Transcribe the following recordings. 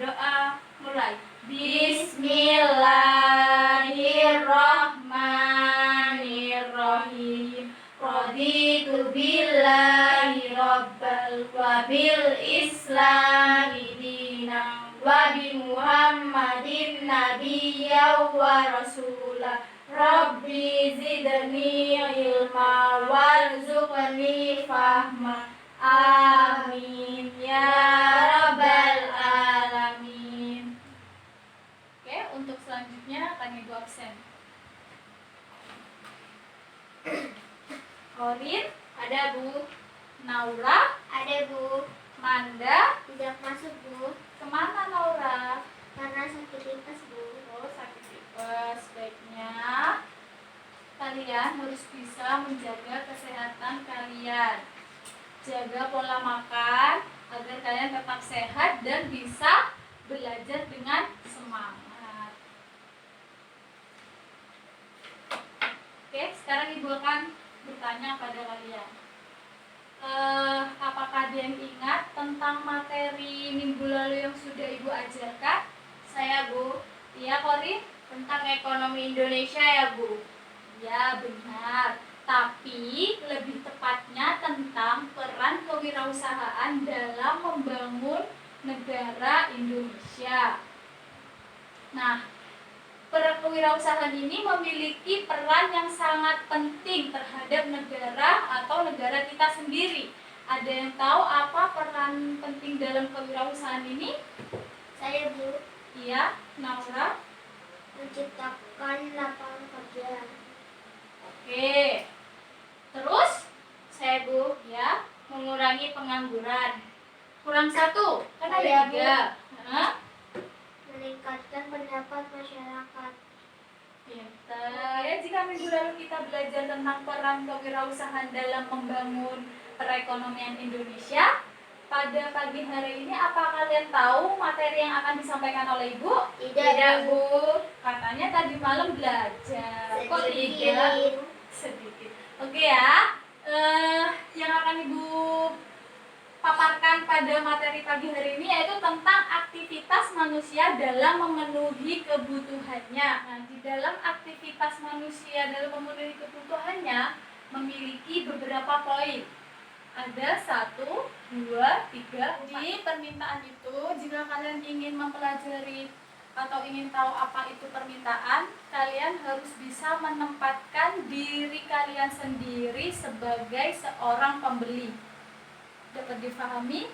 Doa mulai. Bismillahirrahmanirrahim. Raditu billahi rabbal wa bil islami dinan wa bi Muhammadin nabiyyan wa rasulah. Rabbi zidni ilma warzuqni fahma. Amin ya rabbal alamin. Oke, untuk selanjutnya akan Ibu absen. Korin, ada Bu. Naura, Ada Bu. Manda, Tidak masuk Bu. kemana Naura? Karena sakit tipes Bu. Oh, sakit tipes. Baiknya kalian harus bisa menjaga kesehatan kalian. Jaga pola makan agar kalian tetap sehat dan bisa belajar dengan semangat. Oke, sekarang Ibu akan bertanya pada kalian. Apakah ada yang ingat tentang materi minggu lalu yang sudah Ibu ajarkan? Saya Bu. Iya, Korin? Tentang ekonomi Indonesia ya Bu. Ya, benar. Tapi lebih tepatnya tentang peran kewirausahaan dalam membangun negara Indonesia. Nah, kewirausahaan ini memiliki peran yang sangat penting terhadap negara atau negara kita sendiri. Ada yang tahu apa peran penting dalam kewirausahaan ini? Saya Bu. Iya, Naura. Menciptakan lapangan kerja. Oke. Terus? Saya Bu. Ya, mengurangi pengangguran. Kurang satu, kan ada Saya, Bu. 3. Hah? Meningkatkan pendapat masyarakat. Pintar. Ya, jika minggu lalu kita belajar tentang peran kewirausahaan dalam membangun perekonomian Indonesia, pada pagi hari ini apa kalian tahu materi yang akan disampaikan oleh Ibu? Tidak, Bu. Katanya tadi malam belajar. Kok Sedikit. tidak? Sedikit. Oke ya. Yang akan Ibu paparkan pada materi pagi hari ini yaitu tentang aktivitas manusia dalam memenuhi kebutuhannya. Nah, di dalam aktivitas manusia dalam memenuhi kebutuhannya memiliki beberapa poin. Ada 1, 2, 3. Di permintaan itu, jika kalian ingin mempelajari atau ingin tahu apa itu permintaan, kalian harus bisa menempatkan diri kalian sendiri sebagai seorang pembeli. Dapat difahami?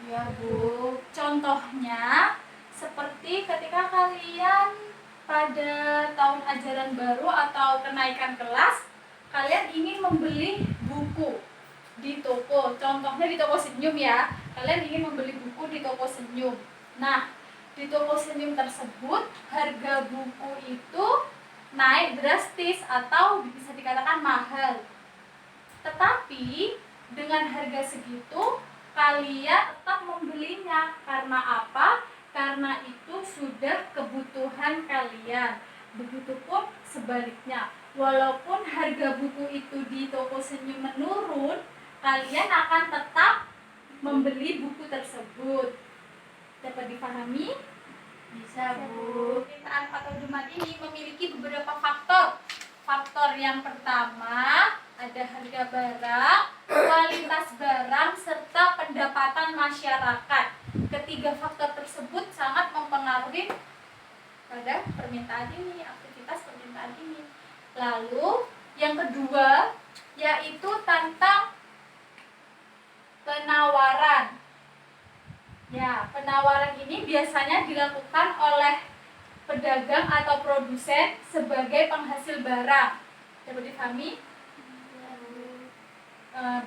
Ya Bu. Contohnya, seperti ketika kalian pada tahun ajaran baru atau kenaikan kelas, kalian ingin membeli buku di toko. Contohnya di toko Senyum ya. Kalian ingin membeli buku di toko Senyum. Nah, di toko Senyum tersebut harga buku itu naik drastis atau bisa dikatakan mahal. Tetapi dengan harga segitu kalian tetap membelinya. Karena apa? Karena itu sudah kebutuhan kalian. Begitupun sebaliknya. Walaupun harga buku itu di toko Senyum menurun, kalian akan tetap membeli buku tersebut. Dapat dipahami? Bisa Bu. Permintaan atau demand ini memiliki beberapa faktor. Faktor yang pertama ada harga barang, kualitas barang, serta pendapatan masyarakat. Ketiga faktor tersebut sangat mempengaruhi pada permintaan ini, aktivitas permintaan ini. Lalu yang kedua yaitu tentang penawaran. Ya, penawaran ini biasanya dilakukan oleh pedagang atau produsen sebagai penghasil barang. Dapat dipahami?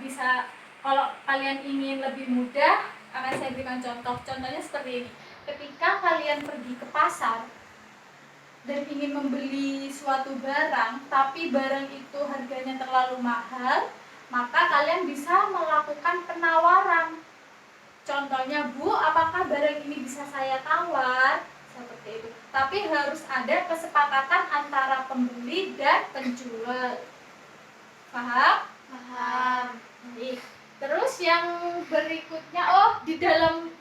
Bisa, kalau kalian ingin lebih mudah, akan saya berikan contoh. Contohnya seperti ini. Ketika kalian pergi ke pasar dan ingin membeli suatu barang, tapi barang itu harganya terlalu mahal, maka kalian bisa melakukan penawaran. Contohnya, Bu, apakah barang ini bisa saya tawar? Seperti itu. Tapi harus ada kesepakatan antara pembeli dan penjual. Paham? Paham. Terus yang berikutnya, di dalam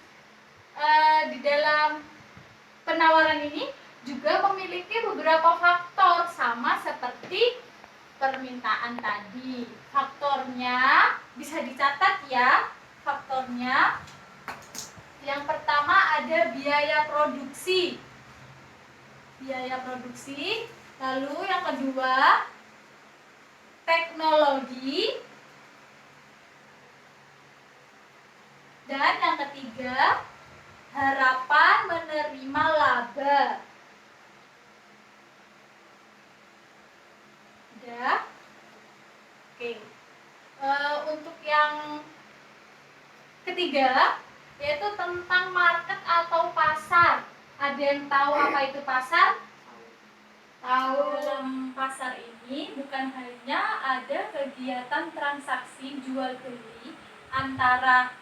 di dalam penawaran ini juga memiliki beberapa faktor sama seperti permintaan tadi. Faktornya bisa dicatat ya. Faktornya yang pertama ada biaya produksi. Biaya produksi. Lalu yang kedua teknologi. Dan yang ketiga harapan menerima laba. Udah? Oke. Untuk yang ketiga yaitu tentang market atau pasar. Ada yang tahu apa itu pasar? Tahu. Dalam pasar ini bukan hanya ada kegiatan transaksi jual beli antara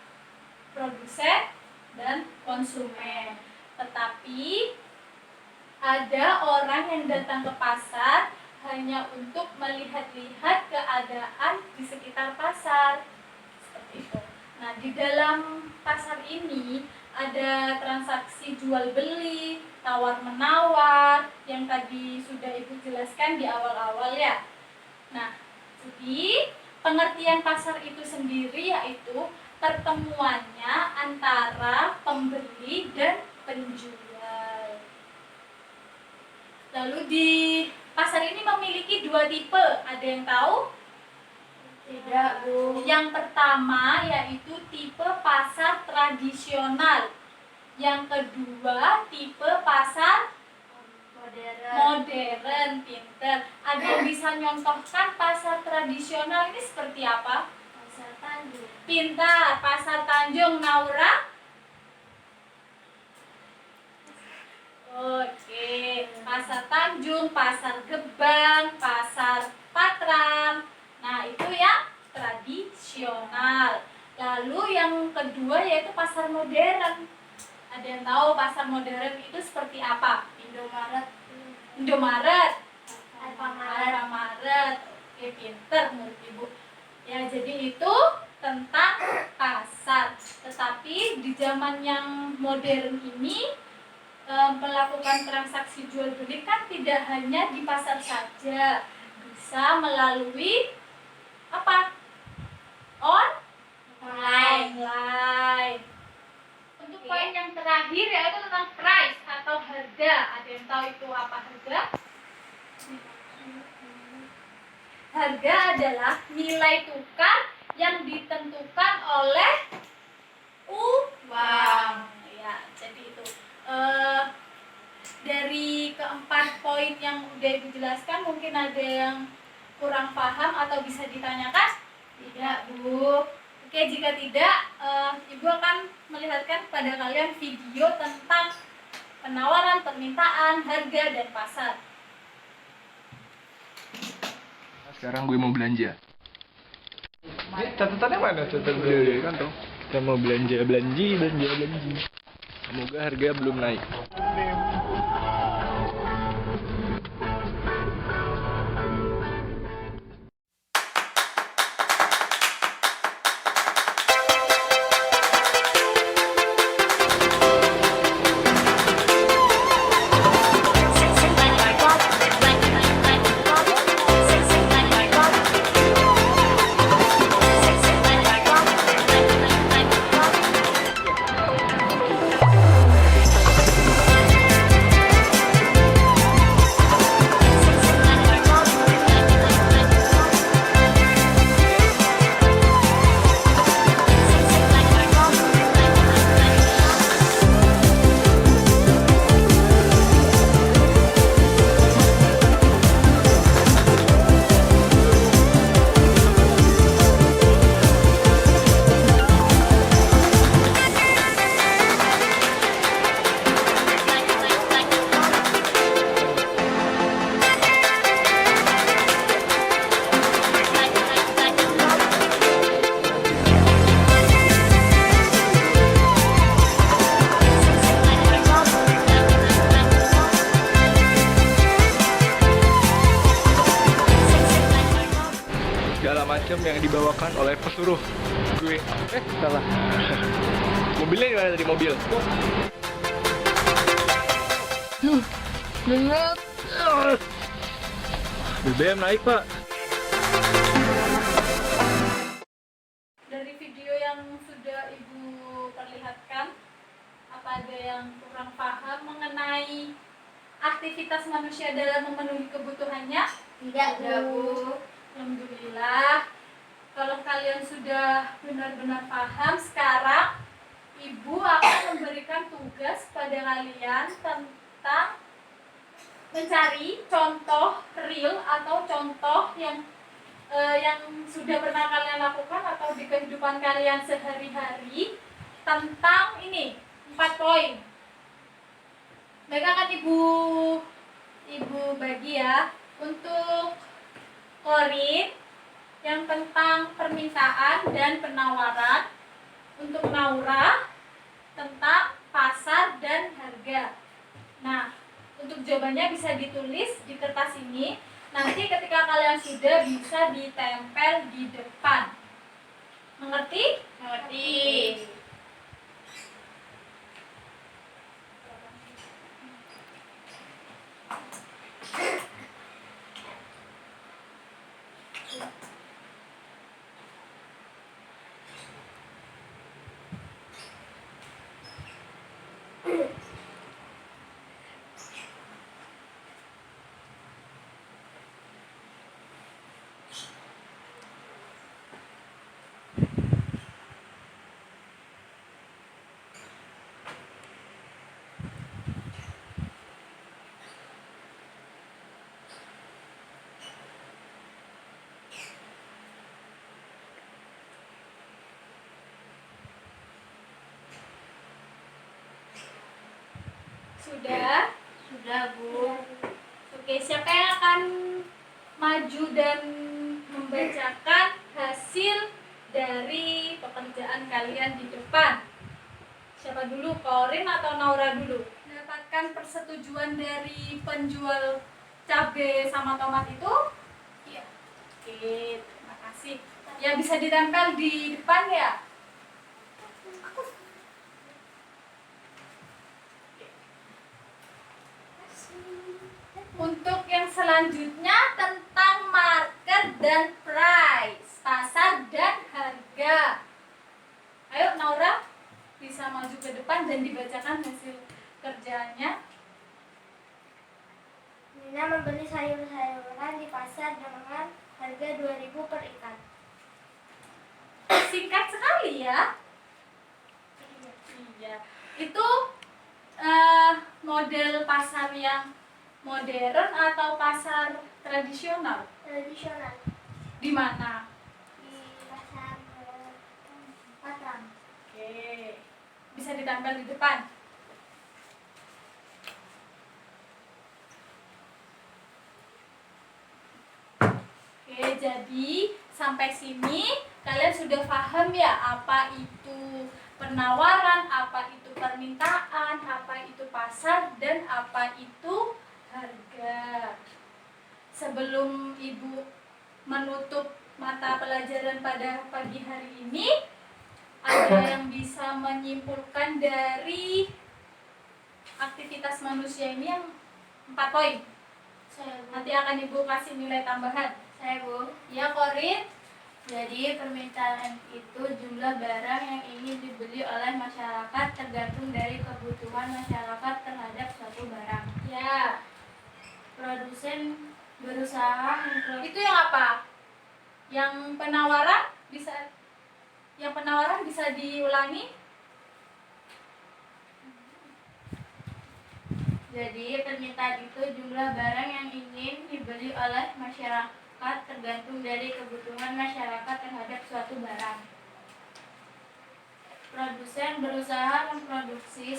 produsen dan konsumen, tetapi ada orang yang datang ke pasar hanya untuk melihat-lihat keadaan di sekitar pasar. Seperti itu. Nah, di dalam pasar ini ada transaksi jual beli, tawar-menawar yang tadi sudah Ibu jelaskan di awal-awal ya. Nah, jadi pengertian pasar itu sendiri yaitu pertemuannya antara pembeli dan penjual. Lalu di pasar ini memiliki dua tipe. Ada yang tahu? Tidak, Bu. Yang pertama yaitu tipe pasar tradisional. Yang kedua tipe pasar modern, pinter. Ada yang bisa nyontohkan pasar tradisional ini seperti apa? Pasar Tanjung. Pintar. Pasar Tanjung, Naura? Oke. Pasar Tanjung, Pasar Gebang, Pasar Patrang. Nah, itu yang tradisional. Lalu yang kedua yaitu pasar modern. Ada yang tahu pasar modern itu seperti apa? Indomaret. Alfamaret. Oke, pinter menurut Ibu. Ya, jadi itu tentang pasar. Tetapi di zaman yang modern ini melakukan transaksi jual beli kan tidak hanya di pasar saja, bisa melalui apa? Online. Untuk poin yang terakhir yaitu tentang price atau harga. Ada yang tahu itu apa harga? Harga adalah nilai tukar yang ditentukan oleh uang. Ya, jadi itu. Dari keempat poin yang udah Ibu jelaskan, mungkin ada yang kurang paham atau bisa ditanyakan? Tidak, Bu. Oke, jika tidak, Ibu akan melihatkan kepada kalian video tentang penawaran, permintaan, harga, dan pasar. Sekarang gue mau belanja. Catatannya mana? Catatan beli kan tuh. Kita mau belanja. Semoga harga belum naik. Segala macam yang dibawakan oleh pesuruh gue. Salah. Mobilnya gimana tadi mobil? Berat. BBM naik, Pak. Dari video yang sudah Ibu perlihatkan, apa ada yang kurang paham mengenai aktivitas manusia dalam memenuhi kebutuhannya? Tidak, Bu. Alhamdulillah. Kalau kalian sudah benar-benar paham, sekarang Ibu akan memberikan tugas pada kalian tentang mencari contoh real atau contoh yang sudah pernah kalian lakukan atau di kehidupan kalian sehari-hari tentang ini 4 poin. Baik, akan ibu bagi ya. Untuk Korin yang tentang permintaan dan penawaran, untuk Naura tentang pasar dan harga. Nah, untuk jawabannya bisa ditulis di kertas ini. Nanti ketika kalian sudah bisa ditempel di depan. Mengerti? Mengerti. Sudah? Sudah, Bu. Oke, siapa yang akan maju dan membacakan hasil dari pekerjaan kalian di depan? Siapa dulu, Korin atau Naura dulu? Mendapatkan persetujuan dari penjual cabai sama tomat itu? Iya. Oke, terima kasih. Ya, bisa ditempel di depan ya? Untuk yang selanjutnya tentang market dan price, pasar dan harga. Ayo Naura, bisa maju ke depan dan dibacakan hasil kerjaannya. Nina membeli sayur-sayuran di pasar dengan harga 2.000 per ikan. Singkat sekali ya. Iya. Itu model pasar yang modern atau pasar tradisional? Tradisional. Di mana? Di pasar Patrang. Oke. Bisa ditempel di depan. Oke, jadi sampai sini kalian sudah paham ya apa itu penawaran, apa itu permintaan, apa itu pasar, dan apa itu harga. Sebelum Ibu menutup mata pelajaran pada pagi hari ini, ada yang bisa menyimpulkan dari aktivitas manusia ini yang 4 poin? Saya, Bu. Nanti akan Ibu kasih nilai tambahan. Saya, Bu. Ya, Korin? Jadi permintaan itu jumlah barang yang ingin dibeli oleh masyarakat tergantung dari kebutuhan masyarakat terhadap suatu barang. Ya. Produsen berusaha Itu yang apa? Yang penawaran bisa diulangi? Jadi permintaan itu jumlah barang yang ingin dibeli oleh masyarakat tergantung dari kebutuhan masyarakat terhadap suatu barang. Produsen berusaha memproduksi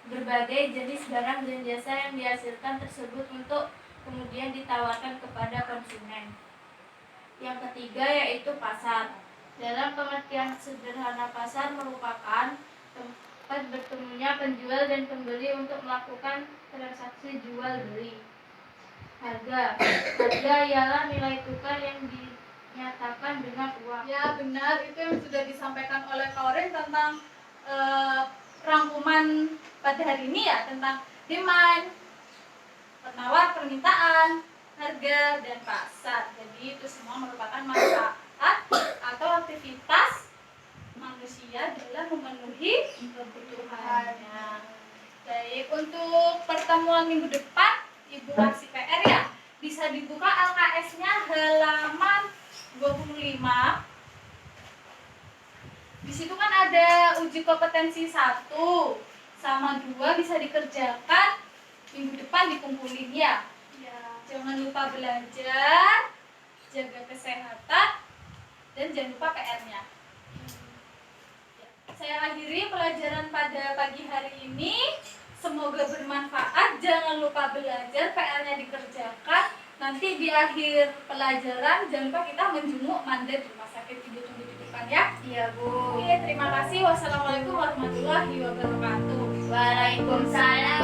berbagai jenis barang dan jasa yang dihasilkan tersebut untuk kemudian ditawarkan kepada konsumen. Yang ketiga yaitu pasar. Dalam pengertian sederhana, pasar merupakan tempat bertemunya penjual dan pembeli untuk melakukan transaksi jual beli. Harga ialah nilai tukar yang nyatakan dengan uang. Ya benar, itu yang sudah disampaikan oleh Kaurin tentang rangkuman pada hari ini ya, tentang demand, penawar, permintaan, harga, dan pasar. Jadi itu semua merupakan manfaat atau aktivitas manusia dalam memenuhi kebutuhannya. Baik, untuk pertemuan minggu depan Ibu kasih PR ya. Bisa dibuka LKS-nya halaman 25. Di situ kan ada uji kompetensi 1 sama 2 bisa dikerjakan minggu depan, dikumpulin ya. Jangan lupa belajar, jaga kesehatan, dan jangan lupa PR-nya. Saya akhiri pelajaran pada pagi hari ini. Semoga bermanfaat. Jangan lupa belajar, PR-nya dikerjakan. Nanti di akhir pelajaran jangan lupa kita menjenguk mandat rumah sakit. Ibu tunggu di depan ya. Iya, Bu. Oke, terima kasih. Wassalamualaikum warahmatullahi wabarakatuh. Waalaikumsalam